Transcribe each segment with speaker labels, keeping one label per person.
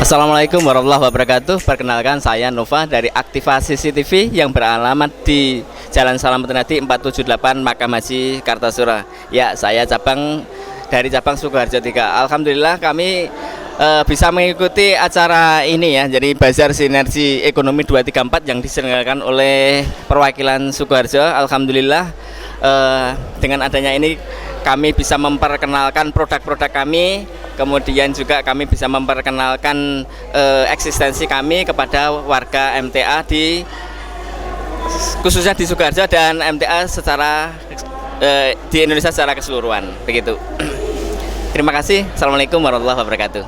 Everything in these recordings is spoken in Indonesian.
Speaker 1: Assalamualaikum warahmatullahi wabarakatuh. Perkenalkan, saya Nova dari Aktivasi CCTV yang beralamat di Jalan Salameddin Hadi 478 Makam Haji Kartasura. Ya, saya dari cabang Sukoharjo 3. Alhamdulillah kami bisa mengikuti acara ini ya. Jadi Bazar Sinergi Ekonomi 234 yang diselenggarakan oleh perwakilan Sukoharjo. Alhamdulillah dengan adanya ini kami bisa memperkenalkan produk-produk kami, kemudian juga kami bisa memperkenalkan eksistensi kami kepada warga MTA khususnya di Sukoharjo dan MTA di Indonesia secara keseluruhan. Begitu. Terima kasih. Assalamualaikum warahmatullahi wabarakatuh.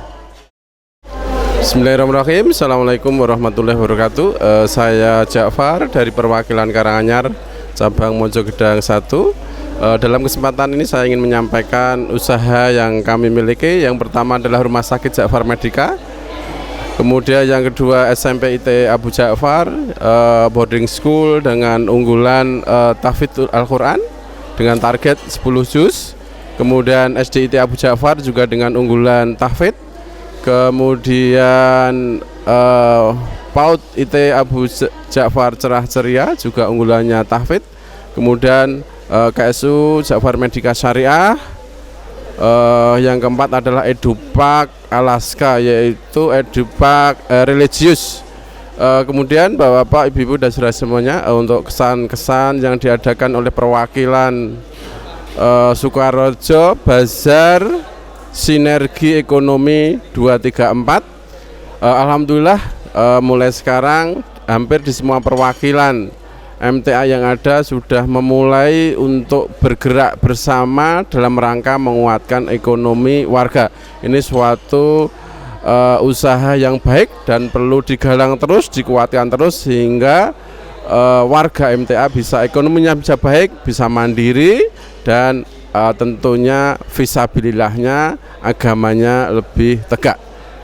Speaker 2: Bismillahirrahmanirrahim. Assalamualaikum warahmatullahi wabarakatuh. Saya Ja'far dari perwakilan Karanganyar cabang Mojogedang 1. Dalam kesempatan ini saya ingin menyampaikan usaha yang kami miliki. Yang pertama adalah Rumah Sakit Ja'far Medika. Kemudian yang kedua SMP IT Abu Ja'far, boarding school dengan unggulan tahfidz Al-Quran dengan target 10 juz. Kemudian SDIT Abu Ja'far juga dengan unggulan tahfidz. Kemudian PAUD IT Abu Ja'far Cerah Ceria juga unggulannya tahfidz. Kemudian KSU Ja'far Medika Syariah. Yang keempat adalah Edupak Alaska, yaitu Edupak religius. Kemudian Bapak, Ibu, dan saudara semuanya, untuk kesan-kesan yang diadakan oleh perwakilan Sukoharjo Bazar Sinergi Ekonomi 234, alhamdulillah mulai sekarang hampir di semua perwakilan MTA yang ada sudah memulai untuk bergerak bersama dalam rangka menguatkan ekonomi warga. Ini suatu usaha yang baik dan perlu digalang terus, dikuatkan terus sehingga warga MTA bisa ekonominya bisa baik, bisa mandiri, dan tentunya fisabilillahnya, agamanya lebih tegak.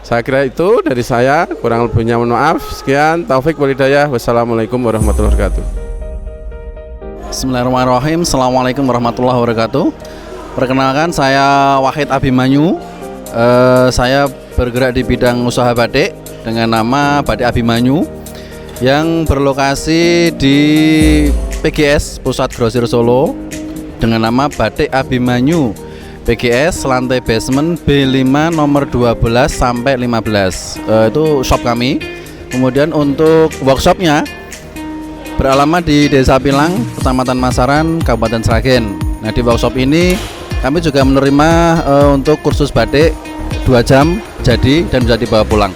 Speaker 2: Saya kira itu dari saya, kurang lebihnya mohon maaf. Sekian, taufik walhidayah. Wassalamualaikum warahmatullahi wabarakatuh.
Speaker 3: Bismillahirrahmanirrahim. Assalamualaikum warahmatullahi wabarakatuh. Perkenalkan, saya Wahid Abimanyu. Saya bergerak di bidang usaha batik dengan nama Batik Abimanyu yang berlokasi di PGS Pusat Grosir Solo dengan nama Batik Abimanyu PGS, lantai basement B5 nomor 12 sampai 15. Itu shop kami. Kemudian untuk workshopnya beralamat di Desa Pilang, Kecamatan Masaran, Kabupaten Sragen. Nah, di workshop ini kami juga menerima untuk kursus batik 2 jam jadi dan bisa dibawa pulang.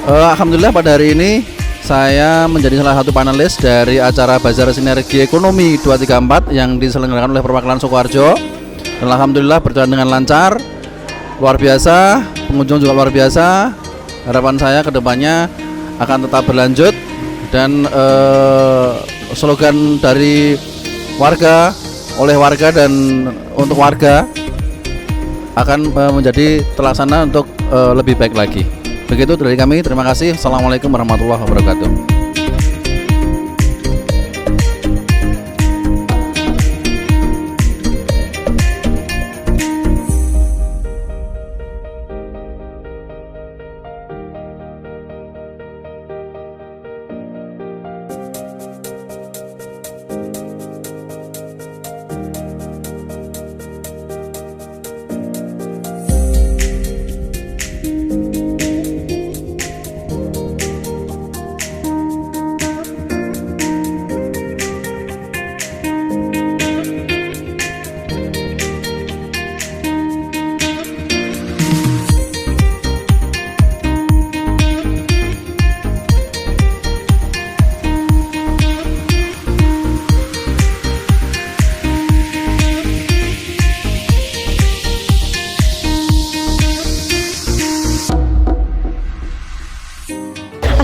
Speaker 3: Alhamdulillah pada hari ini saya menjadi salah satu panelis dari acara Bazar Sinergi Ekonomi 234 yang diselenggarakan oleh perwakilan Sukoharjo. Dan alhamdulillah berjalan dengan lancar, luar biasa, pengunjung juga luar biasa. Harapan saya kedepannya akan tetap berlanjut dan slogan dari warga, oleh warga dan untuk warga akan menjadi terlaksana untuk lebih baik lagi. Begitu dari kami, terima kasih. Assalamualaikum warahmatullahi wabarakatuh.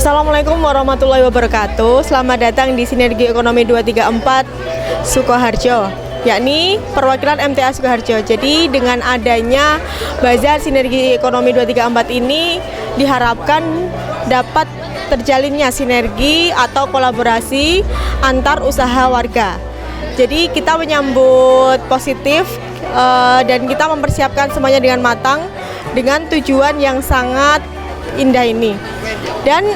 Speaker 4: Assalamualaikum warahmatullahi wabarakatuh. Selamat datang di Sinergi Ekonomi 234 Sukoharjo, yakni perwakilan MTA Sukoharjo. Jadi dengan adanya Bazar Sinergi Ekonomi 234 ini diharapkan dapat terjalinnya sinergi atau kolaborasi antar usaha warga. Jadi kita menyambut positif dan kita mempersiapkan semuanya dengan matang dengan tujuan yang sangat indah ini. Dan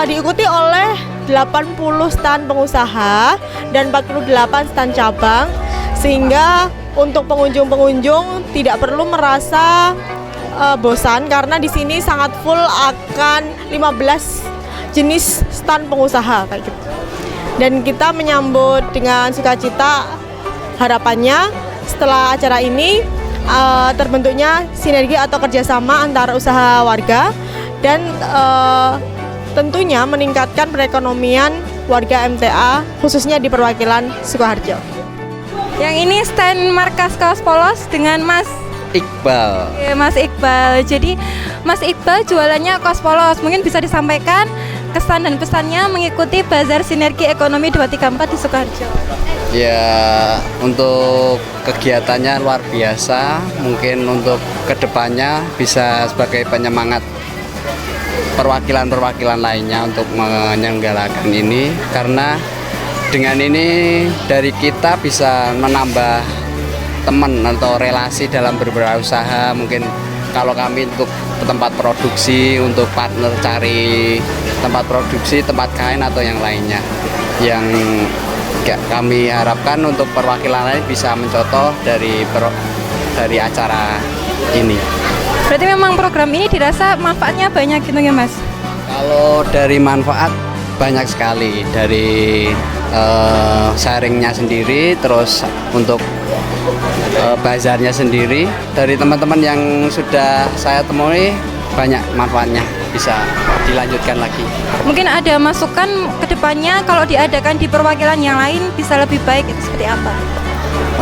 Speaker 4: diikuti oleh 80 stand pengusaha dan 48 stand cabang, sehingga untuk pengunjung-pengunjung tidak perlu merasa bosan karena di sini sangat full akan 15 jenis stand pengusaha kayak gitu. Dan kita menyambut dengan sukacita, harapannya setelah acara ini terbentuknya sinergi atau kerjasama antara usaha warga dan tentunya meningkatkan perekonomian warga MTA khususnya di perwakilan Sukoharjo.
Speaker 5: Yang ini stand markas kaos polos dengan Mas
Speaker 3: Iqbal.
Speaker 5: Oke, Mas Iqbal. Jadi Mas Iqbal jualannya kaos polos. Mungkin bisa disampaikan kesan dan pesannya mengikuti Bazar Sinergi Ekonomi 234 di Sukoharjo.
Speaker 6: Ya, untuk kegiatannya luar biasa. Mungkin untuk kedepannya bisa sebagai penyemangat perwakilan-perwakilan lainnya untuk menyelenggarakan ini, karena dengan ini dari kita bisa menambah teman atau relasi dalam berusaha. Mungkin kalau kami untuk tempat produksi, untuk partner cari tempat produksi, tempat kain atau yang lainnya, yang kami harapkan untuk perwakilan lain bisa mencontoh dari acara ini.
Speaker 5: Berarti memang program ini dirasa manfaatnya banyak gitu ya Mas?
Speaker 6: Kalau dari manfaat banyak sekali, dari sharingnya sendiri, terus untuk bazarnya sendiri, dari teman-teman yang sudah saya temui banyak manfaatnya, bisa dilanjutkan lagi.
Speaker 5: Mungkin ada masukan ke depannya kalau diadakan di perwakilan yang lain bisa lebih baik, itu seperti apa?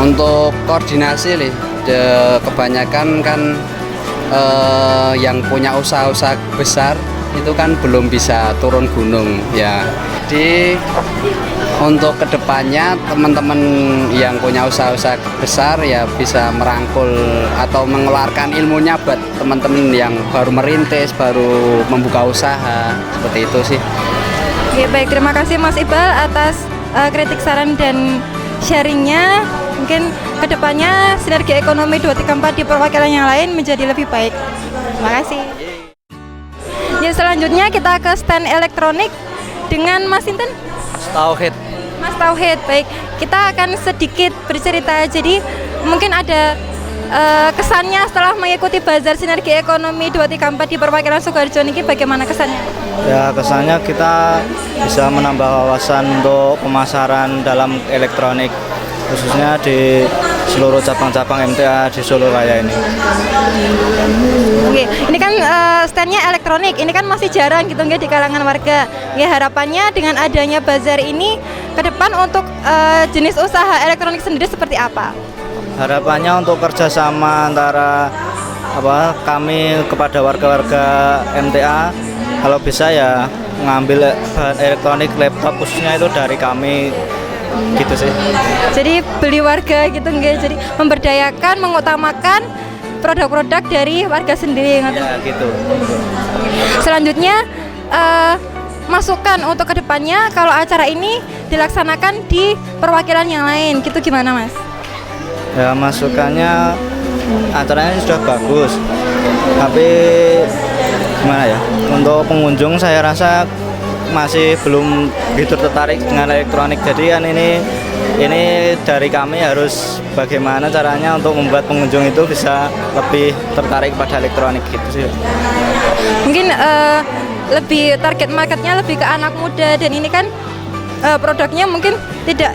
Speaker 6: Untuk koordinasi kebanyakan kan yang punya usaha-usaha besar itu kan belum bisa turun gunung ya. Jadi untuk kedepannya teman-teman yang punya usaha-usaha besar ya bisa merangkul atau mengeluarkan ilmunya buat teman-teman yang baru merintis, baru membuka usaha, seperti itu sih.
Speaker 5: Oke, baik, terima kasih Mas Iqbal atas kritik, saran dan sharingnya. Mungkin kedepannya sinergi ekonomi 234 di perwakilan yang lain menjadi lebih baik. Terima kasih. Ya, selanjutnya kita ke stand elektronik dengan Mas Inten.
Speaker 3: Tauhid.
Speaker 5: Mas Tauhid, baik. Kita akan sedikit bercerita. Jadi mungkin ada kesannya setelah mengikuti Bazar Sinergi Ekonomi 234 di perwakilan Sukoharjo ini, bagaimana kesannya?
Speaker 7: Ya, kesannya kita bisa menambah wawasan untuk pemasaran dalam elektronik, khususnya di seluruh cabang-cabang MTA di Solo Raya ini.
Speaker 5: Oke, ini kan standnya elektronik, ini kan masih jarang gitu nggak di kalangan warga. Ya, harapannya dengan adanya bazar ini ke depan untuk jenis usaha elektronik sendiri seperti apa?
Speaker 7: Harapannya untuk kerjasama antara kami kepada warga-warga MTA, kalau bisa ya mengambil bahan elektronik laptop khususnya itu dari kami, gitu sih.
Speaker 5: Jadi beli warga gitu enggak, jadi memberdayakan, mengutamakan produk-produk dari warga sendiri.
Speaker 7: Ya gitu.
Speaker 5: Selanjutnya masukan untuk kedepannya kalau acara ini dilaksanakan di perwakilan yang lain gitu, gimana Mas?
Speaker 7: Ya, masukannya acaranya sudah bagus, tapi gimana ya, untuk pengunjung saya rasa masih belum begitu tertarik dengan elektronik. Jadi kan ini dari kami harus bagaimana caranya untuk membuat pengunjung itu bisa lebih tertarik pada elektronik gitu sih.
Speaker 5: Mungkin lebih target marketnya lebih ke anak muda, dan ini kan produknya mungkin tidak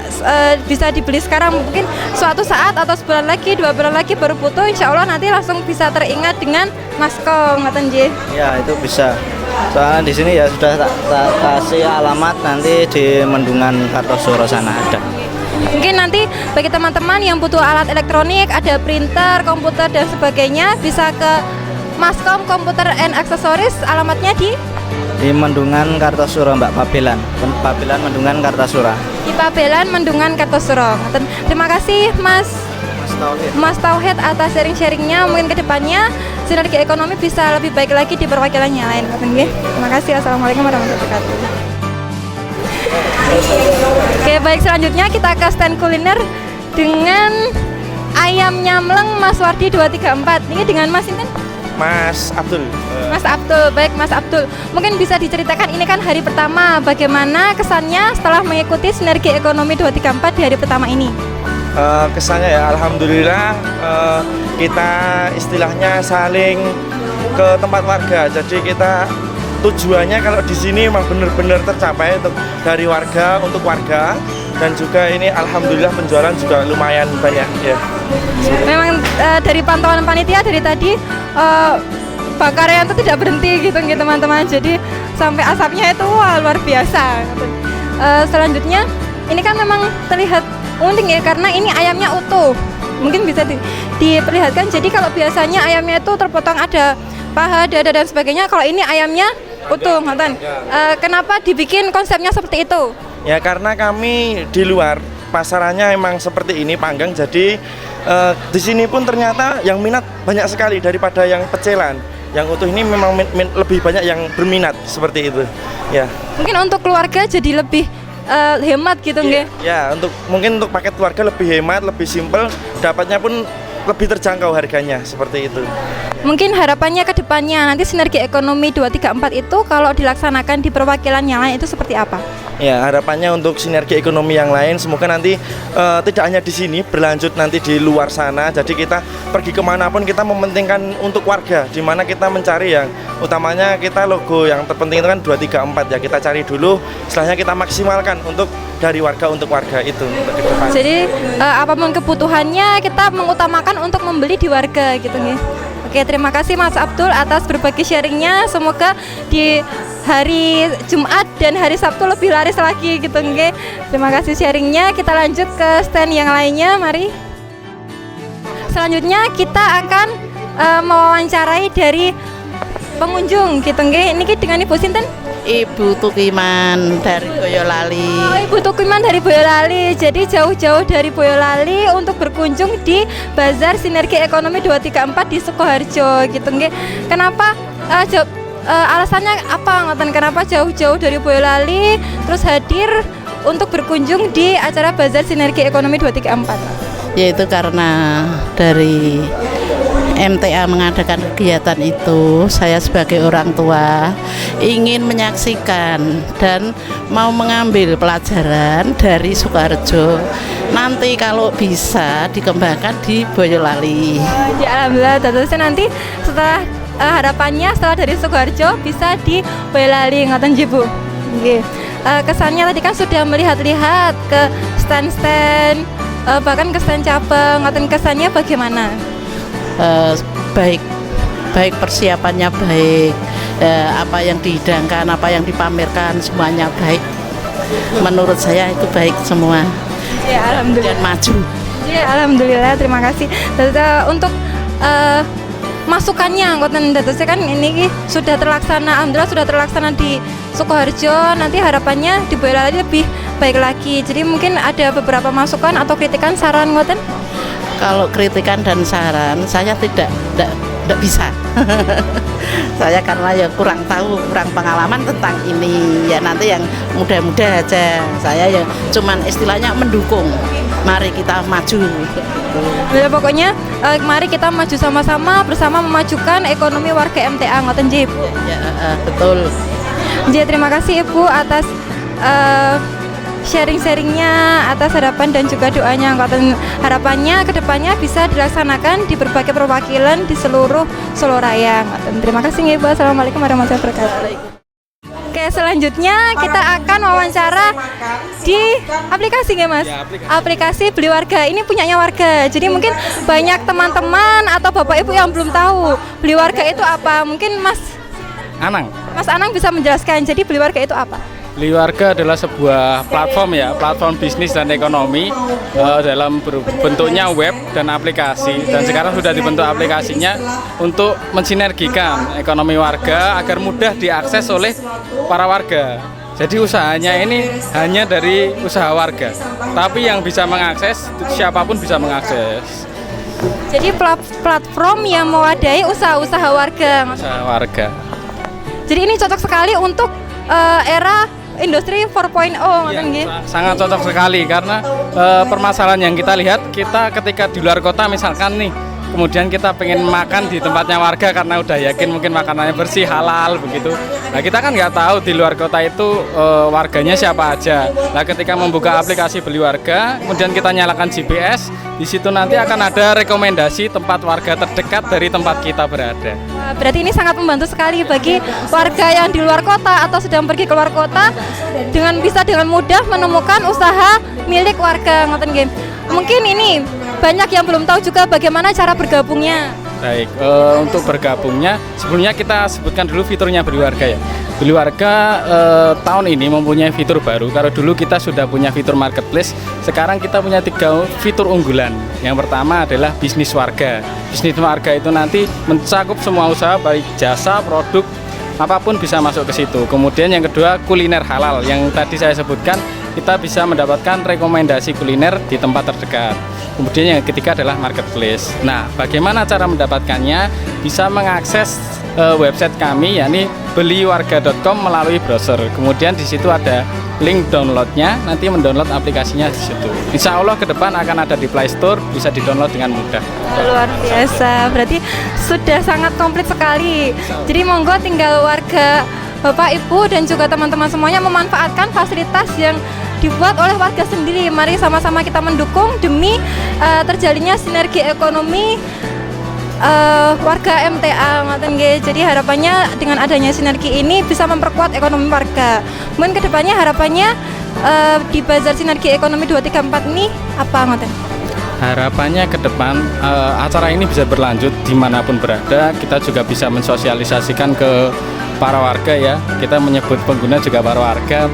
Speaker 5: bisa dibeli sekarang, mungkin suatu saat atau sebulan lagi, 2 bulan lagi baru foto, insya Allah nanti langsung bisa teringat dengan Maskom, ngaten nggih.
Speaker 7: Ya, itu bisa. Soalnya di sini ya sudah tak kasih alamat, nanti di Mendungan Kartosuro sana ada.
Speaker 5: Mungkin nanti bagi teman-teman yang butuh alat elektronik, ada printer, komputer dan sebagainya, bisa ke Maskom Komputer and Aksesoris, alamatnya di
Speaker 7: Mendungan Kartosuro, Mbak, Pabelan Mendungan Kartosuro.
Speaker 5: Di Pabelan Mendungan Kartosuro. Terima kasih Mas Tauhid atas sharing-sharingnya. Mungkin kedepannya sinergi ekonomi bisa lebih baik lagi di perwakilan yang lain. Terima kasih. Assalamualaikum warahmatullahi wabarakatuh. Oke, baik, selanjutnya kita ke stand kuliner dengan ayam nyamleng Mas Wardi 234. Ini dengan Mas Inten.
Speaker 8: Mas Abdul.
Speaker 5: Mas Abdul, baik Mas Abdul. Mungkin bisa diceritakan ini kan hari pertama, bagaimana kesannya setelah mengikuti Sinergi Ekonomi 234 di hari pertama ini?
Speaker 8: Kesannya ya alhamdulillah kita istilahnya saling ke tempat warga. Jadi kita tujuannya kalau di sini memang benar-benar tercapai dari warga untuk warga, dan juga ini alhamdulillah penjualan juga lumayan banyak ya.
Speaker 5: Memang dari pantauan panitia dari tadi bakarnya itu tidak berhenti gitu teman-teman. Jadi sampai asapnya itu wah, luar biasa. Selanjutnya ini kan memang terlihat unik ya karena ini ayamnya utuh. Mungkin bisa diperlihatkan. Jadi kalau biasanya ayamnya itu terpotong ada paha, dada dan sebagainya. Kalau ini ayamnya utuh, ngoten. Kenapa dibikin konsepnya seperti itu?
Speaker 8: Ya karena kami di luar pasarannya emang seperti ini panggang, jadi di sini pun ternyata yang minat banyak sekali daripada yang pecelan. Yang utuh ini memang lebih banyak yang berminat seperti itu. Ya.
Speaker 5: Mungkin untuk keluarga jadi lebih hemat gitu nggih?
Speaker 8: Ya, mungkin untuk paket keluarga lebih hemat, lebih simpel, dapatnya pun lebih terjangkau harganya seperti itu.
Speaker 5: Mungkin harapannya ke depannya nanti Sinergi Ekonomi 234 itu kalau dilaksanakan di perwakilan yang lain itu seperti apa?
Speaker 8: Ya, harapannya untuk sinergi ekonomi yang lain semoga nanti tidak hanya di sini, berlanjut nanti di luar sana. Jadi kita pergi kemanapun kita mementingkan untuk warga, di mana kita mencari yang utamanya kita logo yang terpenting itu kan 234 ya, kita cari dulu, setelahnya kita maksimalkan untuk dari warga untuk warga itu untuk ke depan.
Speaker 5: Jadi apapun kebutuhannya kita mengutamakan untuk membeli di warga gitu nih. Oke, terima kasih Mas Abdul atas berbagi sharingnya. Semoga di hari Jumat dan hari Sabtu lebih laris lagi gitu nggih. Terima kasih sharingnya. Kita lanjut ke stand yang lainnya, mari. Selanjutnya kita akan mewawancarai dari pengunjung gitu nggih. Niki dengan Ibu sinten?
Speaker 9: Ibu Tukiman dari Boyolali.
Speaker 5: Oh, Ibu Tukiman dari Boyolali. Jadi jauh-jauh dari Boyolali untuk berkunjung di Bazar Sinergi Ekonomi 234 di Sukoharjo gitu nggih. Kenapa alasannya apa ngoten, kenapa jauh-jauh dari Boyolali terus hadir untuk berkunjung di acara Bazar Sinergi Ekonomi 234?
Speaker 9: Yaitu karena dari MTA mengadakan kegiatan itu, saya sebagai orang tua ingin menyaksikan dan mau mengambil pelajaran dari Sukoharjo. Nanti kalau bisa dikembangkan di Boyolali.
Speaker 5: Ya alhamdulillah, tentunya nanti setelah harapannya setelah dari Sukoharjo bisa di Boyolali ngoten nggih Bu. Nggih. Kesannya tadi kan sudah melihat-lihat ke stand-stand bahkan ke stand cabang, ngoten kesannya bagaimana?
Speaker 9: Baik persiapannya baik, apa yang dihidangkan, apa yang dipamerkan semuanya baik. Menurut saya itu baik semua.
Speaker 5: Ya alhamdulillah.
Speaker 9: Dan maju.
Speaker 5: Ya alhamdulillah, terima kasih. Untuk masukannya ngoten dados kan ini sudah terlaksana, alhamdulillah sudah terlaksana di Sukoharjo. Nanti harapannya di Boyolali lebih baik lagi. Jadi mungkin ada beberapa masukan atau kritikan, saran ngoten?
Speaker 9: Kalau kritikan dan saran saya tidak bisa. Saya karena ya kurang tahu, kurang pengalaman tentang ini. Ya nanti yang muda-muda aja. Saya ya cuman istilahnya mendukung. Mari kita maju.
Speaker 5: Ya, pokoknya mari kita maju sama-sama bersama memajukan ekonomi warga MTA ngoten nggih Bu.
Speaker 9: Ya, betul.
Speaker 5: Jadi terima kasih Ibu atas sharing-sharingnya, atas harapan dan juga doanya. Harapannya kedepannya bisa dilaksanakan di berbagai perwakilan di seluruh Solo Raya. Terima kasih Ibu. Assalamualaikum warahmatullahi wabarakatuh. Oke, selanjutnya kita akan wawancara di aplikasi nggak Mas?
Speaker 10: Ya,
Speaker 5: aplikasi Beli Warga. Ini punyanya warga. Jadi mungkin banyak teman-teman atau Bapak Ibu yang belum tahu Beli Warga itu apa. Mungkin Mas Anang bisa menjelaskan. Jadi Beli Warga itu apa?
Speaker 10: Beli Warga adalah sebuah platform ya, platform bisnis dan ekonomi dalam bentuknya web dan aplikasi, dan sekarang sudah dibentuk aplikasinya untuk mensinergikan ekonomi warga agar mudah diakses oleh para warga. Jadi usahanya ini hanya dari usaha warga, tapi yang bisa mengakses siapapun bisa mengakses.
Speaker 5: Jadi platform yang mewadahi usaha-usaha warga.
Speaker 10: Usaha warga.
Speaker 5: Jadi ini cocok sekali untuk era industri 4.0
Speaker 10: sangat cocok sekali karena permasalahan yang kita lihat, kita ketika di luar kota misalkan nih kemudian kita pengen makan di tempatnya warga karena udah yakin mungkin makanannya bersih, halal begitu. Nah kita kan nggak tahu di luar kota itu warganya siapa aja. Nah ketika membuka aplikasi Beli Warga, kemudian kita nyalakan GPS, di situ nanti akan ada rekomendasi tempat warga terdekat dari tempat kita berada.
Speaker 5: Berarti ini sangat membantu sekali bagi warga yang di luar kota atau sedang pergi ke luar kota bisa dengan mudah menemukan usaha milik warga ngoten nggih. Mungkin ini banyak yang belum tahu juga bagaimana cara bergabungnya.
Speaker 10: Baik, untuk bergabungnya sebelumnya kita sebutkan dulu fiturnya Beli Warga ya. Beli Warga tahun ini mempunyai fitur baru. Kalau dulu kita sudah punya fitur marketplace, sekarang kita punya 3 fitur unggulan. Yang pertama adalah bisnis warga. Bisnis warga itu nanti mencakup semua usaha baik jasa, produk, apapun bisa masuk ke situ. Kemudian yang kedua kuliner halal. Yang tadi saya sebutkan, kita bisa mendapatkan rekomendasi kuliner di tempat terdekat. Kemudian yang ketiga adalah marketplace. Nah, bagaimana cara mendapatkannya? Bisa mengakses website kami, yakni beliwarga.com melalui browser. Kemudian di situ ada link downloadnya. Nanti mendownload aplikasinya di situ. Insya Allah ke depan akan ada di Play Store, bisa didownload dengan mudah.
Speaker 5: Luar biasa, berarti sudah sangat komplit sekali. Jadi monggo tinggal warga, Bapak, Ibu, dan juga teman-teman semuanya memanfaatkan fasilitas yang dibuat oleh warga sendiri. Mari sama-sama kita mendukung demi terjalinnya sinergi ekonomi warga MTA ngoten nggih. Jadi harapannya dengan adanya sinergi ini bisa memperkuat ekonomi warga. Mungkin kedepannya harapannya di Bazar Sinergi Ekonomi 234 ini apa ngoten?
Speaker 10: Harapannya ke depan acara ini bisa berlanjut dimanapun berada. Kita juga bisa mensosialisasikan ke para warga ya. Kita menyebut pengguna juga para warga.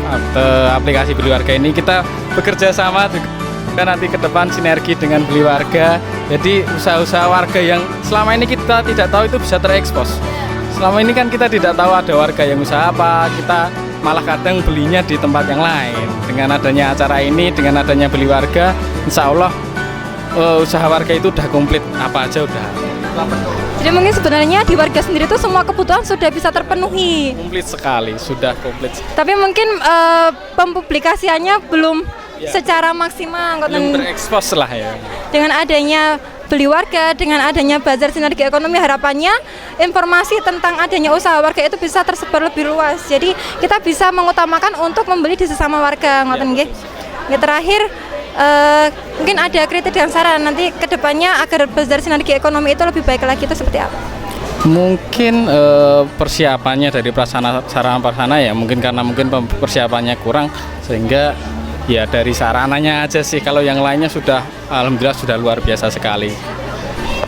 Speaker 10: Aplikasi Beli Warga ini kita bekerja sama juga nanti ke depan sinergi dengan Beli Warga. Jadi usaha-usaha warga yang selama ini kita tidak tahu itu bisa terekspos. Selama ini kan kita tidak tahu ada warga yang usaha apa, kita malah kadang belinya di tempat yang lain. Dengan adanya acara ini, dengan adanya Beli Warga, insya Allah usaha warga itu udah komplit, apa aja udah.
Speaker 5: Jadi mungkin sebenarnya di warga sendiri itu semua kebutuhan sudah bisa terpenuhi.
Speaker 10: Komplit sekali, sudah komplit.
Speaker 5: Tapi mungkin pempublikasiannya belum secara maksimal.
Speaker 10: Belum terekspos lah ya.
Speaker 5: Dengan adanya Beli Warga, dengan adanya Bazar Sinergi Ekonomi, harapannya informasi tentang adanya usaha warga itu bisa tersebar lebih luas. Jadi kita bisa mengutamakan untuk membeli di sesama warga, ngoten nggih. Terakhir mungkin ada kritik dan saran nanti kedepannya agar Bazar Sinergi Ekonomi itu lebih baik lagi, itu seperti apa?
Speaker 10: Mungkin persiapannya dari sarana ya, mungkin karena mungkin persiapannya kurang sehingga ya dari sarananya aja sih. Kalau yang lainnya sudah alhamdulillah sudah luar biasa sekali.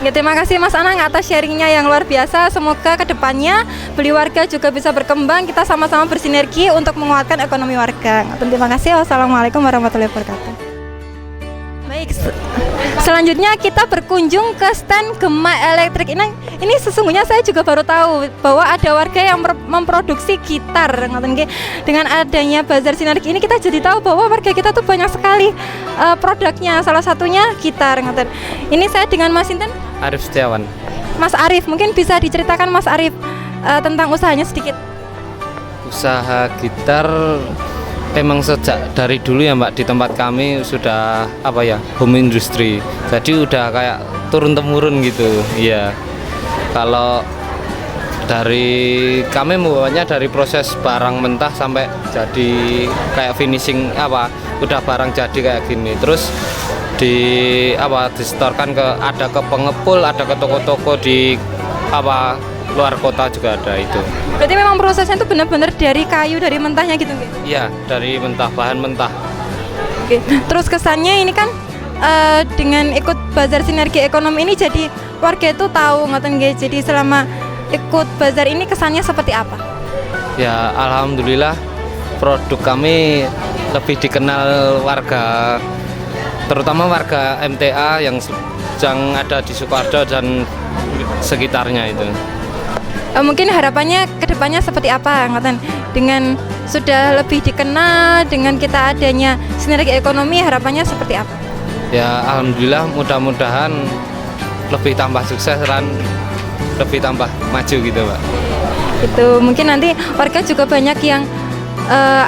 Speaker 5: Ya, terima kasih Mas Anang atas sharingnya yang luar biasa. Semoga kedepannya Beli Warga juga bisa berkembang, kita sama-sama bersinergi untuk menguatkan ekonomi warga. Terima kasih. Wassalamualaikum warahmatullahi wabarakatuh. Baik, selanjutnya kita berkunjung ke stand Gema Elektrik. Ini sesungguhnya saya juga baru tahu bahwa ada warga yang memproduksi gitar. Dengan adanya Bazar Sinergi ini kita jadi tahu bahwa warga kita tuh banyak sekali produknya. Salah satunya gitar. Ini saya dengan Mas Sinten
Speaker 11: Arif Setiawan.
Speaker 5: Mas Arif, mungkin bisa diceritakan Mas Arif tentang usahanya sedikit.
Speaker 11: Usaha gitar emang sejak dari dulu ya Mbak, di tempat kami sudah home industry. Jadi udah kayak turun temurun gitu. Iya. Kalau dari kami membawanya dari proses barang mentah sampai jadi kayak finishing udah barang jadi kayak gini. Terus disetorkan ada ke pengepul, ada ke toko-toko di luar kota juga ada itu.
Speaker 5: Berarti memang prosesnya itu benar-benar dari kayu, dari mentahnya gitu nggih?
Speaker 11: Iya, dari mentah, bahan mentah.
Speaker 5: Oke. Terus kesannya ini kan dengan ikut Bazar Sinergi Ekonomi ini jadi warga itu tahu ngoten nggih. Jadi selama ikut bazar ini kesannya seperti apa?
Speaker 11: Ya, alhamdulillah produk kami lebih dikenal warga, terutama warga MTA yang ada di Sukoharjo dan sekitarnya itu.
Speaker 5: Mungkin harapannya kedepannya seperti apa, ngoten? Dengan sudah lebih dikenal, dengan kita adanya sinergi ekonomi, harapannya seperti apa?
Speaker 11: Ya alhamdulillah, mudah-mudahan lebih tambah sukses dan lebih tambah maju gitu Pak.
Speaker 5: Itu mungkin nanti warga juga banyak yang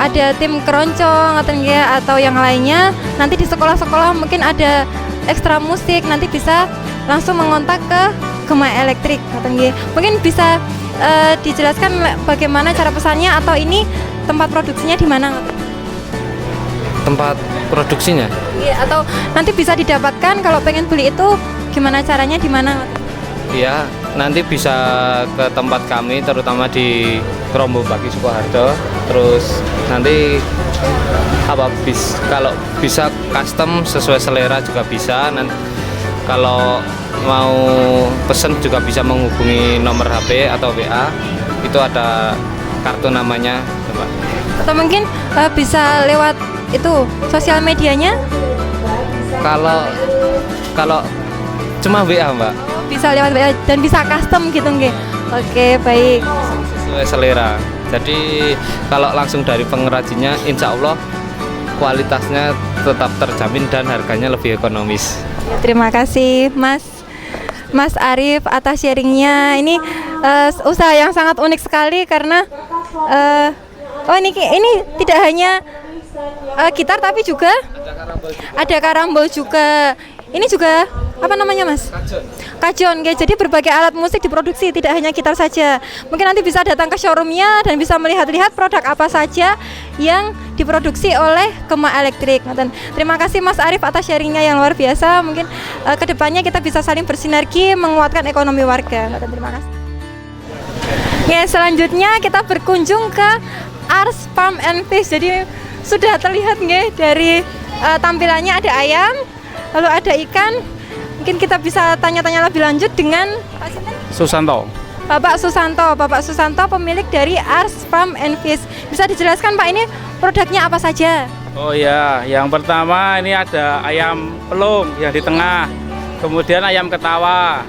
Speaker 5: ada tim keroncong atau yang lainnya. Nanti di sekolah-sekolah mungkin ada ekstra musik, nanti bisa langsung mengontak ke Gema Elektrik. Mungkin bisa dijelaskan bagaimana cara pesannya atau ini tempat produksinya di mana?
Speaker 11: Tempat produksinya?
Speaker 5: Iya, atau nanti bisa didapatkan kalau pengen beli itu gimana caranya, di mana?
Speaker 11: Iya, nanti bisa ke tempat kami terutama di Rombo Baki Sukoharjo. Terus nanti kalau bisa custom sesuai selera juga bisa. Nanti kalau mau pesen juga bisa menghubungi nomor HP atau WA. Itu ada kartu namanya, Mbak.
Speaker 5: Atau mungkin bisa lewat itu sosial medianya?
Speaker 11: Kalau cuma WA, Mbak.
Speaker 5: Bisa lewat WA dan bisa custom gitu nggih. Oke, baik.
Speaker 11: Sesuai selera. Jadi kalau langsung dari pengrajinnya, insya Allah kualitasnya tetap terjamin dan harganya lebih ekonomis.
Speaker 5: Terima kasih Mas Arif atas sharingnya. Ini usaha yang sangat unik sekali karena ini tidak hanya gitar tapi juga ada karambol juga. Ini juga apa namanya, Mas? Kajon. Jadi berbagai alat musik diproduksi, tidak hanya gitar saja. Mungkin nanti bisa datang ke showroomnya dan bisa melihat-lihat produk apa saja yang diproduksi oleh Gema Elektrik. Terima kasih Mas Arif atas sharingnya yang luar biasa. Mungkin kedepannya kita bisa saling bersinergi menguatkan ekonomi warga. Terima kasih. Selanjutnya kita berkunjung ke Ars Farm and Fish. Jadi sudah terlihat dari tampilannya ada ayam, lalu ada ikan. Mungkin kita bisa tanya-tanya lebih lanjut dengan Pak
Speaker 10: Susanto.
Speaker 5: Bapak Susanto pemilik dari Ars Farm and Fish. Bisa dijelaskan Pak, ini produknya apa saja?
Speaker 10: Oh ya, yang pertama ini ada ayam pelung yang di tengah, kemudian ayam ketawa,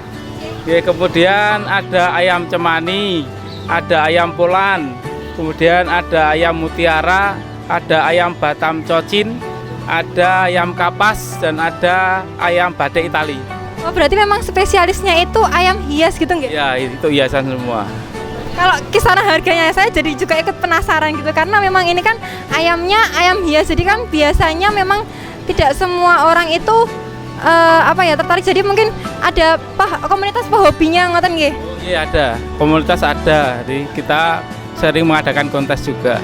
Speaker 10: kemudian ada ayam cemani, ada ayam polan, kemudian ada ayam mutiara, ada ayam Batam cocin, ada ayam kapas, dan ada ayam badai Itali.
Speaker 5: Oh, berarti memang spesialisnya itu ayam hias gitu nggak?
Speaker 10: Ya, itu hiasan semua.
Speaker 5: Kalau kisaran harganya saya jadi juga ikut penasaran gitu, karena memang ini kan ayamnya ayam hias, jadi kan biasanya memang tidak semua orang itu tertarik. Jadi mungkin ada komunitas pehobinya ngoten nggih?
Speaker 10: Oh, iya ada, komunitas ada. Jadi kita sering mengadakan kontes juga.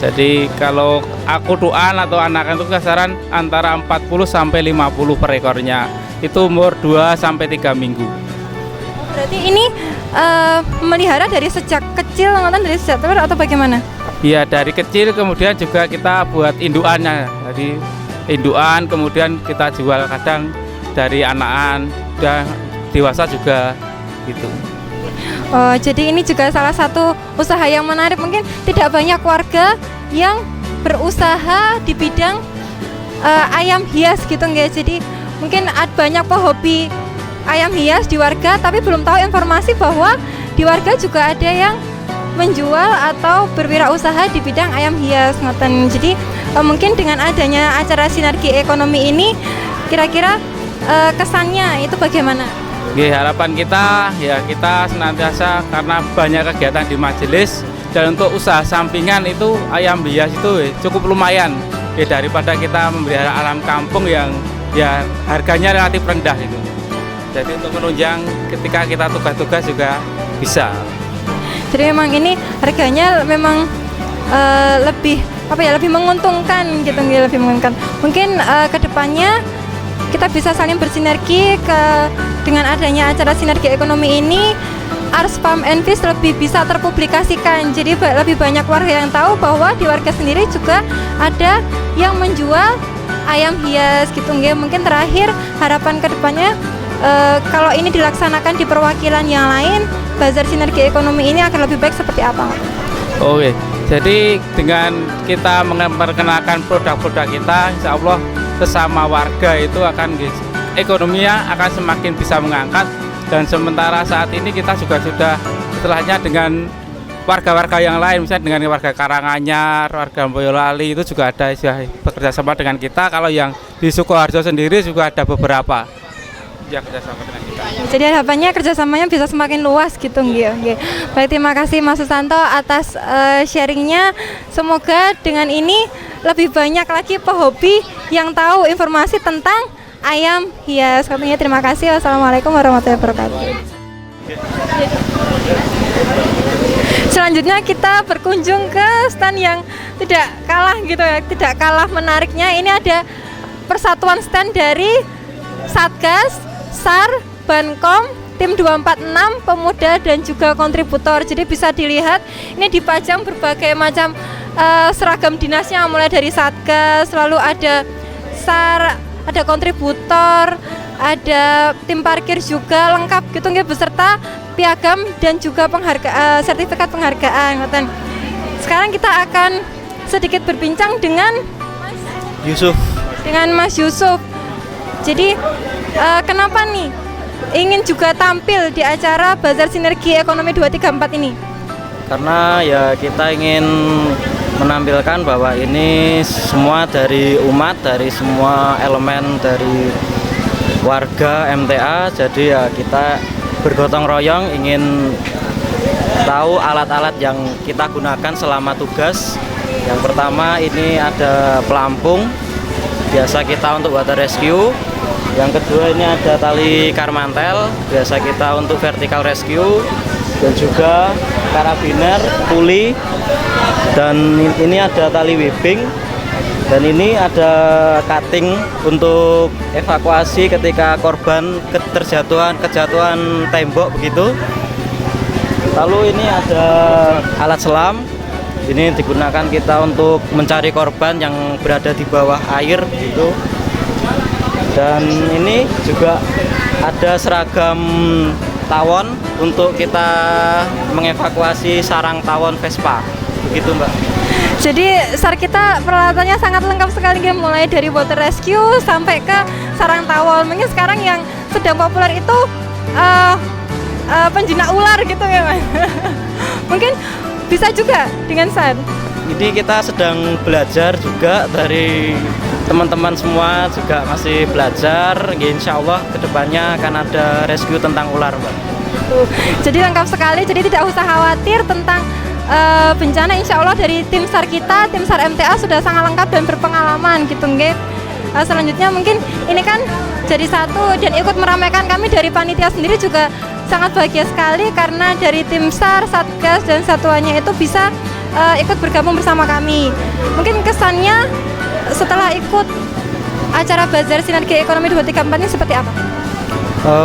Speaker 10: Jadi kalau aku tuan atau anakan itu kisaran antara 40 sampai 50 per ekornya. Itu umur 2 sampai 3 minggu.
Speaker 5: Berarti ini memelihara dari sejak kecil, dari sejak telur atau bagaimana?
Speaker 10: Iya, dari kecil, kemudian juga kita buat induannya. Jadi induan kemudian kita jual kadang dari anakan dan dewasa juga gitu.
Speaker 5: Oh, jadi ini juga salah satu usaha yang menarik. Mungkin tidak banyak warga yang berusaha di bidang ayam hias gitu nggak. Jadi mungkin banyak pehobi ayam hias di warga, tapi belum tahu informasi bahwa di warga juga ada yang menjual atau berwirausaha di bidang ayam hias. Jadi mungkin dengan adanya acara sinergi ekonomi ini, kira-kira kesannya itu bagaimana?
Speaker 10: Harapan kita ya kita senantiasa, karena banyak kegiatan di majelis, dan untuk usaha sampingan itu ayam hias itu cukup lumayan daripada kita memelihara alam kampung yang ya harganya relatif rendah itu. Jadi untuk menunjang ketika kita tugas-tugas juga bisa.
Speaker 5: Jadi memang ini harganya memang lebih menguntungkan gitu, lebih menguntungkan. Mungkin kedepannya kita bisa saling bersinergi dengan adanya acara sinergi ekonomi ini, Ars Farm and Fish lebih bisa terpublikasikan. Jadi lebih banyak warga yang tahu bahwa di warga sendiri juga ada yang menjual ayam hias gitu. Mungkin terakhir harapan kedepannya kalau ini dilaksanakan di perwakilan yang lain, bazar sinergi ekonomi ini akan lebih baik seperti apa?
Speaker 10: Oke, jadi dengan kita memperkenalkan produk-produk kita, insya Allah sesama warga itu akan ekonominya akan semakin bisa mengangkat. Dan sementara saat ini kita juga sudah setelahnya dengan warga-warga yang lain, misalnya dengan warga Karanganyar, warga Boyolali itu juga ada bekerja sama dengan kita. Kalau yang di Sukoharjo sendiri juga ada beberapa yang kerjasama dengan kita.
Speaker 5: Jadi harapannya kerjasamanya bisa semakin luas gitu. Baik, terima kasih Mas Susanto atas sharingnya. Semoga dengan ini lebih banyak lagi pehobi yang tahu informasi tentang ayam hias. Katanya terima kasih. Wassalamualaikum warahmatullahi wabarakatuh. Selanjutnya kita berkunjung ke stand yang tidak kalah gitu ya, tidak kalah menariknya. Ini ada persatuan stand dari Satgas, SAR, Bankom, tim 246, pemuda dan juga kontributor. Jadi bisa dilihat ini dipajang berbagai macam seragam dinasnya, mulai dari Satgas, lalu ada SAR, ada kontributor, ada tim parkir juga lengkap gitu nggih, beserta piagam dan juga sertifikat penghargaan. Sekarang kita akan sedikit berbincang dengan Mas Yusuf. Jadi kenapa nih ingin juga tampil di acara Bazar Sinergi Ekonomi 234 ini?
Speaker 7: Karena ya kita ingin menampilkan bahwa ini semua dari umat, dari semua elemen dari warga MTA. Jadi ya kita bergotong royong ingin tahu alat-alat yang kita gunakan selama tugas. Yang pertama ini ada pelampung, biasa kita untuk water rescue. Yang kedua ini ada tali karmantel, biasa kita untuk vertical rescue. Dan juga karabiner, puli, dan ini ada tali webbing. Dan ini ada cutting untuk evakuasi ketika korban kejatuhan tembok begitu. Lalu ini ada alat selam. Ini digunakan kita untuk mencari korban yang berada di bawah air gitu. Dan ini juga ada seragam tawon untuk kita mengevakuasi sarang tawon Vespa. Begitu, Mbak.
Speaker 5: Jadi SAR kita peralatannya sangat lengkap sekali, mulai dari water rescue sampai ke sarang tawon. Mungkin sekarang yang sedang populer itu penjinak ular gitu ya, Mas. Mungkin bisa juga dengan SAR.
Speaker 7: Jadi kita sedang belajar juga, dari teman-teman semua juga masih belajar. Insya Allah kedepannya akan ada rescue tentang ular, Mbak.
Speaker 5: Jadi lengkap sekali, jadi tidak usah khawatir tentang bencana. Insya Allah dari tim SAR kita, tim SAR MTA sudah sangat lengkap dan berpengalaman gitu nggih. Selanjutnya mungkin ini kan jadi satu dan ikut meramaikan. Kami dari panitia sendiri juga sangat bahagia sekali karena dari tim SAR, Satgas dan satuannya itu bisa ikut bergabung bersama kami. Mungkin kesannya setelah ikut acara Bazar Sinergi Ekonomi 234 ini seperti apa?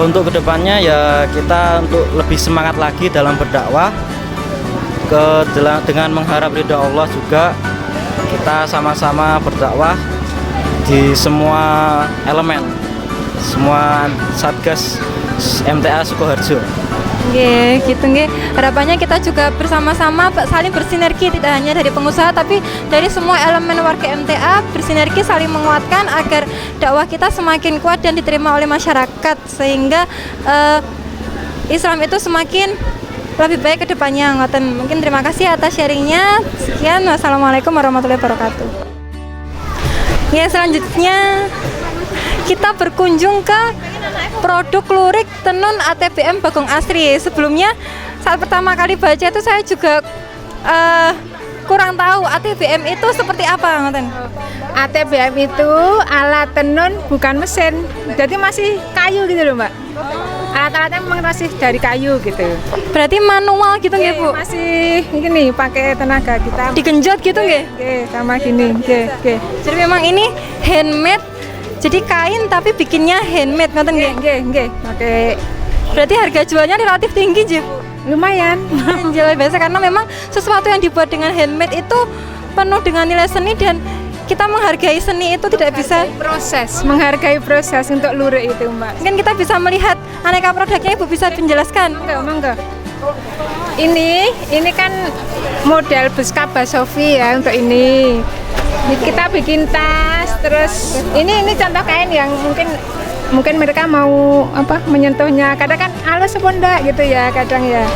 Speaker 7: Untuk kedepannya ya kita untuk lebih semangat lagi dalam berdakwah, dengan mengharap ridha Allah juga. Kita sama-sama berdakwah di semua elemen, semua Satgas MTA Sukoharjo.
Speaker 5: Nggih, gitu nggih. Harapannya kita juga bersama-sama saling bersinergi, tidak hanya dari pengusaha tapi dari semua elemen warga MTA, bersinergi saling menguatkan agar dakwah kita semakin kuat dan diterima oleh masyarakat, sehingga Islam itu semakin lebih baik ke depannya. Mungkin terima kasih atas sharingnya. Sekian, wassalamualaikum warahmatullahi wabarakatuh. Ya, selanjutnya kita berkunjung ke produk lurik tenun ATBM Bagong Asri. Sebelumnya saat pertama kali baca itu saya juga kurang tahu ATBM itu seperti apa, ngoten.
Speaker 12: ATBM itu alat tenun bukan mesin, jadi masih kayu gitu loh, Mbak. Alat-alatnya memang masih dari kayu gitu.
Speaker 5: Berarti manual gitu nggih, Bu?
Speaker 12: Masih gini pakai tenaga kita.
Speaker 5: Digenjot gitu nggih?
Speaker 12: Nggih, sama gini. Nggih.
Speaker 5: Jadi memang ini handmade. Jadi kain tapi bikinnya handmade, ngoten nggih?
Speaker 12: Nggih. Pakai.
Speaker 5: Berarti harga jualnya relatif tinggi, Ji, Bu?
Speaker 12: Lumayan.
Speaker 5: Jual biasa karena memang sesuatu yang dibuat dengan handmade itu penuh dengan nilai seni dan kita menghargai seni itu tidak bisa
Speaker 12: menghargai proses untuk lurik itu, Mbak.
Speaker 5: Mungkin kita bisa melihat aneka produknya, Ibu bisa menjelaskan?
Speaker 12: Monggo. Ini kan model Buskaba Sofi ya untuk ini. Kita bikin tas, terus ini contoh kain yang mungkin mereka mau menyentuhnya. Kadang kan halus apa enggak gitu ya, kadang ya.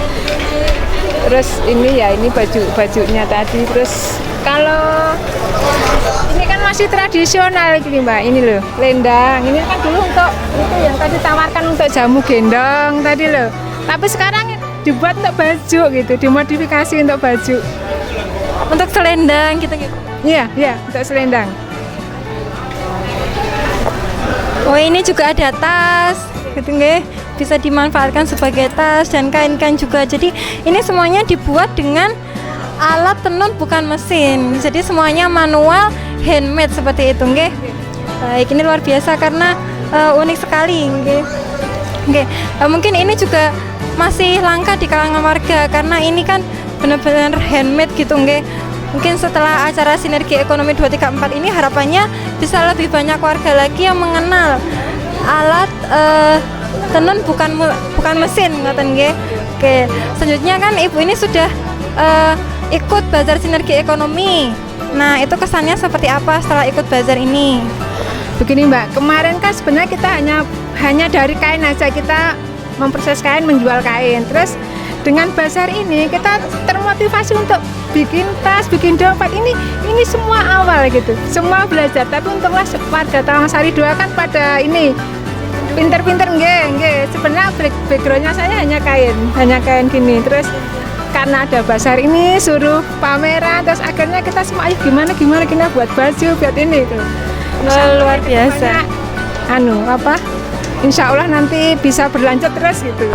Speaker 12: Terus ini bajunya tadi. Terus kalau ini kan masih tradisional gini, Mbak. Ini loh, lendang. Ini kan dulu untuk itu yang tadi tawarkan untuk jamu gendong tadi loh. Tapi sekarang dibuat untuk baju gitu, dimodifikasi untuk baju.
Speaker 5: Untuk selendang gitu.
Speaker 12: Iya, untuk selendang.
Speaker 5: Oh, ini juga ada tas, gitu nggih. Bisa dimanfaatkan sebagai tas dan kain-kain juga. Jadi ini semuanya dibuat dengan alat tenun bukan mesin. Jadi semuanya manual, handmade seperti itu nggih. Baik, ini luar biasa karena unik sekali nggih. Nggih. Mungkin ini juga masih langka di kalangan warga karena ini kan benar-benar handmade gitu nggih. Mungkin setelah acara Sinergi Ekonomi 234 ini harapannya bisa lebih banyak warga lagi yang mengenal alat tenun bukan mesin ngoten nggih. Oke, selanjutnya kan Ibu ini sudah ikut bazar Sinergi Ekonomi. Nah, itu kesannya seperti apa setelah ikut bazar ini?
Speaker 12: Begini Mbak, kemarin kan sebenarnya kita hanya dari kain aja, kita memproses kain, menjual kain. Terus dengan bazar ini kita termotivasi untuk bikin tas, bikin dompet. Ini semua awal gitu, semua belajar. Tapi untunglah warga Tawangsari 2 kan pada ini pinter-pinter nggih. Sebenarnya backgroundnya saya hanya kain gini. Terus karena ada bazar ini suruh pameran, terus akhirnya kita semua ayo gimana kita buat baju, buat ini gitu.
Speaker 5: Luar biasa.
Speaker 12: Insya Allah nanti bisa berlanjut terus gitu.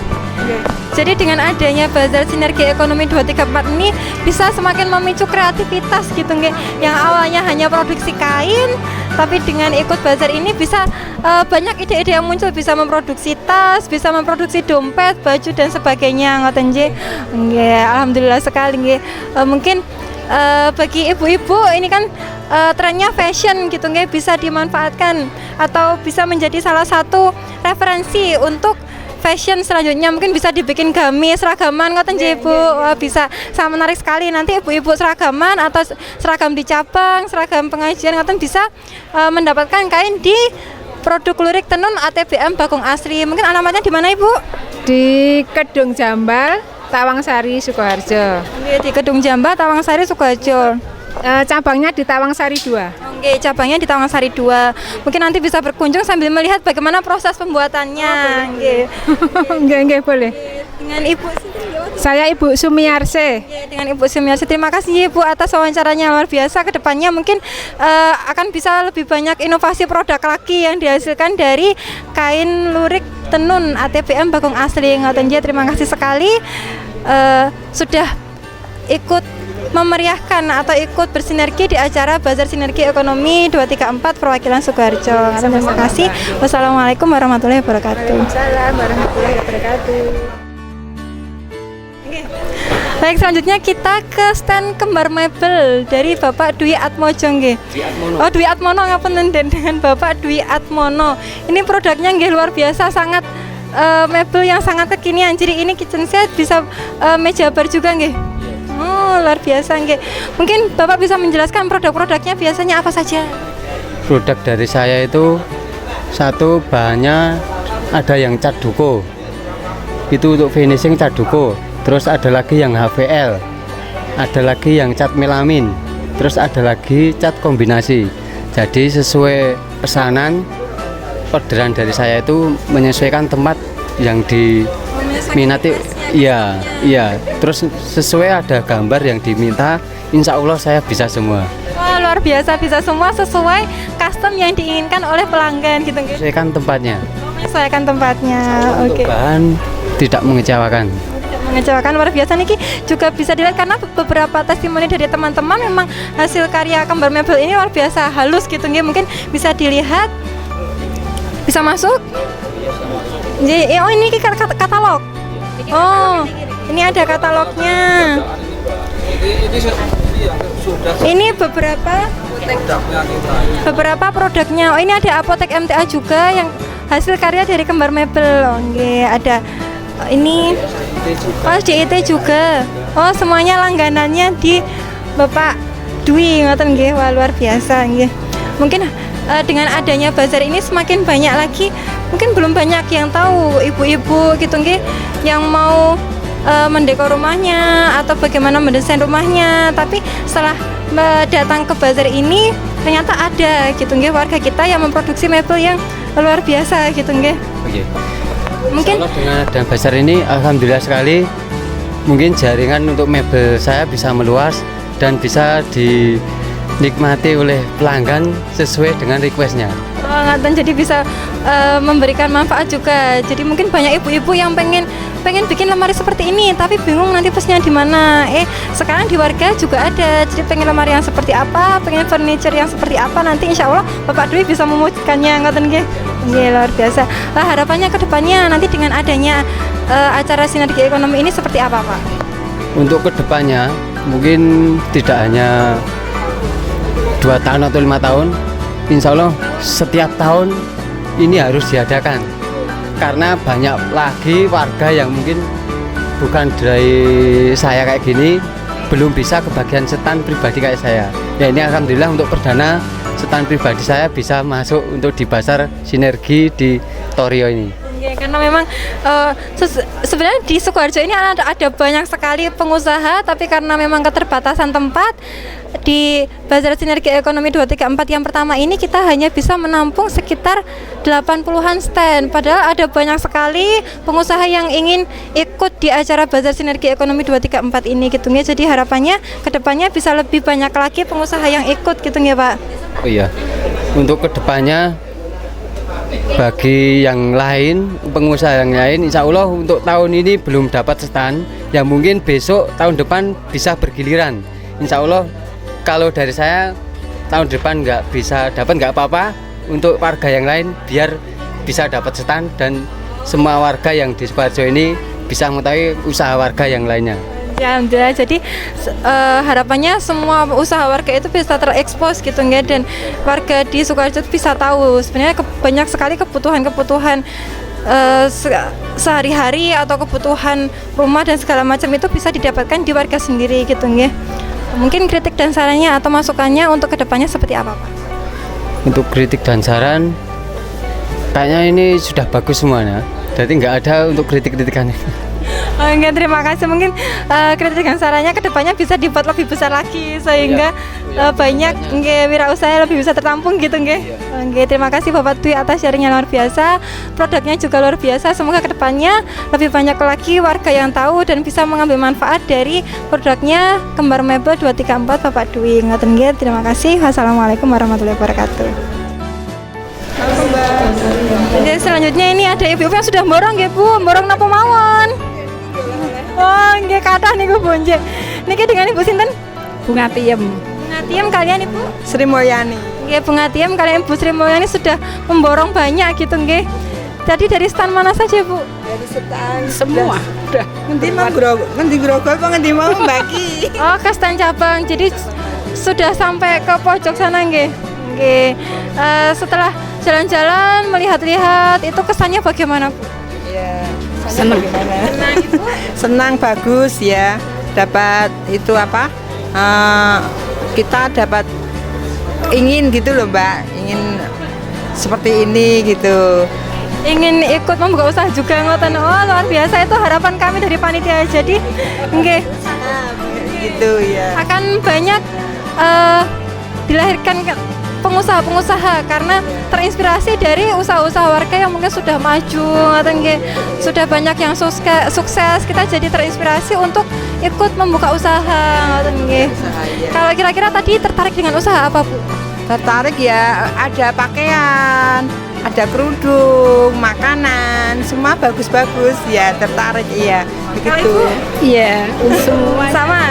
Speaker 5: Jadi dengan adanya bazar Sinergi Ekonomi 234 ini bisa semakin memicu kreativitas gitu nggih. Yang awalnya hanya produksi kain, tapi dengan ikut bazar ini bisa banyak ide-ide yang muncul, bisa memproduksi tas, bisa memproduksi dompet, baju dan sebagainya ngoten nggih. Nggih, alhamdulillah sekali nggih. Mungkin bagi ibu-ibu ini kan trennya fashion gitu nggih, bisa dimanfaatkan atau bisa menjadi salah satu referensi untuk fashion selanjutnya. Mungkin bisa dibikin gamis, seragaman ngoten nggih Ibu. Wah, bisa sangat menarik sekali. Nanti ibu-ibu seragaman atau seragam di cabang, seragam pengajian ngoten bisa mendapatkan kain di produk lurik tenun ATBM Bagong Asri. Mungkin alamatnya di mana Ibu?
Speaker 12: Di Kedung Jambal, Tawangsari, Sukoharjo.
Speaker 5: Di Kedung Jambal, Tawangsari, Sukoharjo.
Speaker 12: Cabangnya di Tawangsari 2.
Speaker 5: Oke, cabangnya di Tawangsari 2. Mungkin nanti bisa berkunjung sambil melihat bagaimana proses pembuatannya.
Speaker 12: Nggih, boleh.
Speaker 5: Dengan Ibu
Speaker 12: saya Ibu Sumiarse.
Speaker 5: Dengan Ibu Sumiarse. Terima kasih Ibu atas wawancaranya, luar biasa. Kedepannya mungkin akan bisa lebih banyak inovasi produk lagi yang dihasilkan dari kain lurik tenun ATBM Bagong Asri. Ngoten nggih, terima kasih sekali sudah ikut memeriahkan atau ikut bersinergi di acara Bazar Sinergi Ekonomi 234 perwakilan Sukoharjo. Terima kasih. Wassalamualaikum warahmatullahi wabarakatuh.
Speaker 12: Waalaikumsalam warahmatullahi wabarakatuh.
Speaker 5: Baik, selanjutnya kita ke stand kembar mebel dari Bapak Dwi Atmojo nggih. Oh, Dwi Atmono ngapunten dengan Bapak Dwi Atmono. Ini produknya nggih luar biasa, sangat mebel yang sangat kekinian. Jadi ini kitchen set, bisa meja bar juga nggih. Oh, luar biasa nggih. Mungkin Bapak bisa menjelaskan produk-produknya biasanya apa saja?
Speaker 13: Produk dari saya itu satu bahannya ada yang cat duko. Itu untuk finishing cat duko. Terus ada lagi yang HVL. Ada lagi yang cat melamin. Terus ada lagi cat kombinasi. Jadi sesuai pesanan orderan dari saya itu menyesuaikan tempat yang diminati. Iya. Terus sesuai ada gambar yang diminta, insya Allah saya bisa semua.
Speaker 5: Wah, luar biasa, bisa semua sesuai custom yang diinginkan oleh pelanggan gitu.
Speaker 13: Menyesuaikan tempatnya.
Speaker 5: Menyesuaikan tempatnya.
Speaker 13: Untuk bahan tidak mengecewakan.
Speaker 5: Mengecewakan, luar biasa nih. Juga bisa dilihat karena beberapa testimoni dari teman-teman memang hasil karya kembar mebel ini luar biasa halus gitu nggih. Mungkin bisa dilihat. Bisa masuk? Oh, ini katalog. Oh, ini ada katalognya. Ini beberapa produknya. Oh, ini ada apotek MTA juga yang hasil karya dari kembar mebel. Oke, ada ini. Oh, JIT juga. Oh, semuanya langganannya di Bapak Dwi ngoten nggih. Wah, luar biasa nggih. Mungkin dengan adanya bazar ini semakin banyak lagi, mungkin belum banyak yang tahu ibu-ibu gitu nggih yang mau mendekor rumahnya atau bagaimana mendesain rumahnya. Tapi setelah datang ke bazar ini ternyata ada gitu nggih warga kita yang memproduksi mebel yang luar biasa gitu nggih.
Speaker 13: Oke.
Speaker 5: Mungkin
Speaker 13: dengan adanya bazar ini alhamdulillah sekali, mungkin jaringan untuk mebel saya bisa meluas dan bisa dinikmati oleh pelanggan sesuai dengan requestnya.
Speaker 5: Oh, ngoten, jadi bisa memberikan manfaat juga. Jadi mungkin banyak ibu-ibu yang pengen bikin lemari seperti ini tapi bingung nanti pesnya di mana. Sekarang di warga juga ada. Jadi pengen lemari yang seperti apa, pengen furniture yang seperti apa, nanti insya Allah Bapak Dwi bisa mewujudkannya. Ngoten nggih. Nggih, luar biasa. Harapannya ke depannya nanti dengan adanya acara sinergi ekonomi ini seperti apa, Pak?
Speaker 13: Untuk kedepannya mungkin tidak hanya 2 tahun atau 5 tahun, insya Allah setiap tahun ini harus diadakan, karena banyak lagi warga yang mungkin bukan dari saya kayak gini belum bisa kebagian setan pribadi kayak saya. Ya ini alhamdulillah untuk perdana setan pribadi saya bisa masuk untuk di pasar sinergi di Torio ini.
Speaker 5: Karena memang sebenarnya di Sukoharjo ini ada banyak sekali pengusaha, tapi karena memang keterbatasan tempat di Bazar Sinergi Ekonomi 234 yang pertama ini kita hanya bisa menampung sekitar 80-an stand. Padahal ada banyak sekali pengusaha yang ingin ikut di acara Bazar Sinergi Ekonomi 234 ini gitu ya. Jadi harapannya kedepannya bisa lebih banyak lagi pengusaha yang ikut gitu ya, Pak.
Speaker 13: Oh iya, untuk kedepannya bagi yang lain, pengusaha yang lain, insya Allah untuk tahun ini belum dapat stand, ya mungkin besok tahun depan bisa bergiliran. Insya Allah kalau dari saya tahun depan nggak bisa dapat nggak apa-apa, untuk warga yang lain biar bisa dapat stand dan semua warga yang di Sukoharjo ini bisa mengetahui usaha warga yang lainnya.
Speaker 5: Ya, alhamdulillah. Jadi harapannya semua usaha warga itu bisa terekspos gitu ya, dan warga di Sukoharjo bisa tahu sebenarnya banyak sekali kebutuhan sehari-hari atau kebutuhan rumah dan segala macam itu bisa didapatkan di warga sendiri gitu ya. Mungkin kritik dan sarannya atau masukannya untuk kedepannya seperti apa, Pak?
Speaker 13: Untuk kritik dan saran kayaknya ini sudah bagus semuanya, jadi nggak ada untuk kritik-kritikan.
Speaker 5: Enggak, terima kasih. Mungkin kritik dan sarannya kedepannya bisa dibuat lebih besar lagi sehingga banyak wirausaha lebih bisa tertampung gitu nggih. Terima kasih Bapak Dwi atas sharingnya luar biasa. Produknya juga luar biasa. Semoga kedepannya lebih banyak lagi warga yang tahu dan bisa mengambil manfaat dari produknya Kembar Mebel 234 Bapak Dwi. Ngoten nggih. Terima kasih. Wassalamualaikum warahmatullahi wabarakatuh. Jadi selanjutnya ini ada ibu-ibu yang sudah borong nggih Bu, borong napa mawon? Oh, nggih kathah niku Bu nggih. Niki dengan Ibu sinten?
Speaker 12: Bunga Tiem.
Speaker 5: Bunga Tiem kalian Ibu
Speaker 12: Sri Mulyani.
Speaker 5: Nggih, Bunga Tiem kalian Ibu Sri Mulyani sudah memborong banyak gitu nggih. Jadi dari stand mana saja Bu?
Speaker 12: Dari stand semua. Udah. Ngendi Grogol apa ngendi mau bagi?
Speaker 5: Oh, ke stand cabang. Jadi sudah sampai ke pojok sana nggih. Nggih. Setelah jalan-jalan melihat-lihat itu kesannya bagaimana Bu?
Speaker 12: Ya, senang. Senang, bagus ya. Dapat itu apa? Kita dapat ingin gitu loh Mbak, ingin seperti ini gitu.
Speaker 5: Ingin ikut membuka usaha juga ngoten. Oh, luar biasa, itu harapan kami dari panitia. Jadi nggih
Speaker 12: gitu ya.
Speaker 5: Akan banyak dilahirkan pengusaha-pengusaha karena terinspirasi dari usaha-usaha warga yang mungkin sudah maju atau sudah banyak yang sukses. Kita jadi terinspirasi untuk ikut membuka usaha. Kalau kira-kira tadi tertarik dengan usaha apa Bu?
Speaker 12: Tertarik ya, ada pakaian, ada kerudung, makanan, semua bagus-bagus ya, tertarik iya. Begitu.
Speaker 5: Iya, semua sama.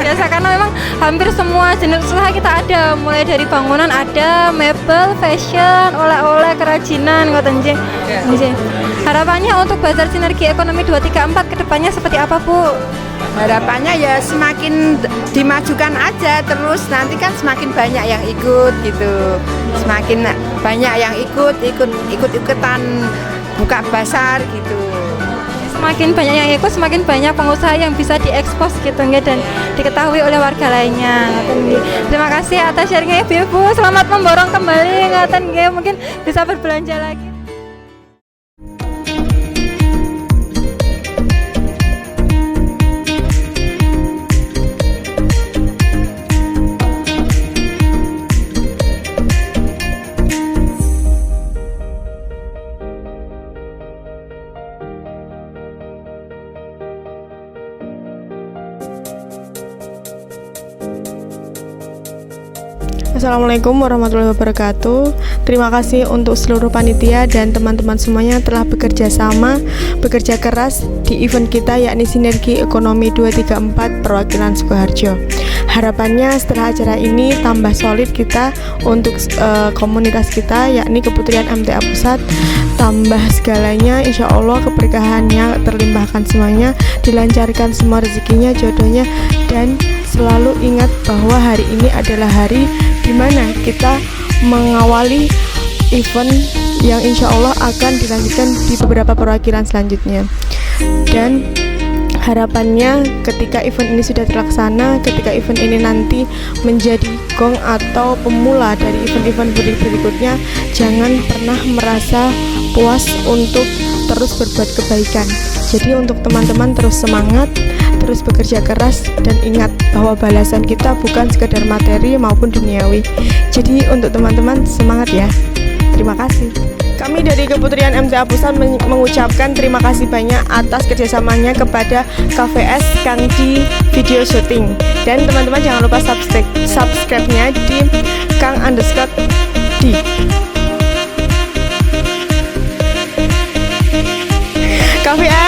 Speaker 5: Biasa karena memang hampir semua jenis usaha kita ada, mulai dari bangunan ada, mebel, fashion, oleh-oleh, kerajinan, ngoten nggih. Harapannya untuk Bazar Sinergi Ekonomi 234 kedepannya seperti apa Bu?
Speaker 12: Harapannya ya semakin dimajukan aja, terus nanti kan semakin banyak yang ikut gitu, semakin banyak yang ikut-ikutan buka pasar gitu.
Speaker 5: Semakin banyak yang ikut, semakin banyak pengusaha yang bisa diekspos gitu nggih, dan diketahui oleh warga lainnya. Terima kasih atas sharingnya Ibu. Selamat memborong kembali ngoten nggih, mungkin bisa berbelanja lagi.
Speaker 4: Assalamualaikum warahmatullahi wabarakatuh. Terima kasih untuk seluruh panitia dan teman-teman semuanya telah bekerja keras di event kita, yakni Sinergi Ekonomi 234 Perwakilan Sukoharjo. Harapannya setelah acara ini tambah solid kita untuk komunitas kita, yakni Keputrian MTA Pusat, tambah segalanya, insya Allah keberkahannya terlimpahkan semuanya, dilancarkan semua rezekinya, jodohnya, dan selalu ingat bahwa hari ini adalah hari di mana kita mengawali event yang insya Allah akan dilanjutkan di beberapa perwakilan selanjutnya. Dan harapannya ketika event ini sudah terlaksana, ketika event ini nanti menjadi gong atau pemula dari event-event berikutnya, jangan pernah merasa puas untuk terus berbuat kebaikan. Jadi untuk teman-teman terus semangat, terus bekerja keras, dan ingat bahwa balasan kita bukan sekedar materi maupun duniawi. Jadi untuk teman-teman semangat ya. Terima kasih. Kami dari Keputrian MTA Pusat mengucapkan terima kasih banyak atas kerjasamanya kepada KVS Kangdi Video Shooting. Dan teman-teman jangan lupa subscribe-nya di Kang_D. KVS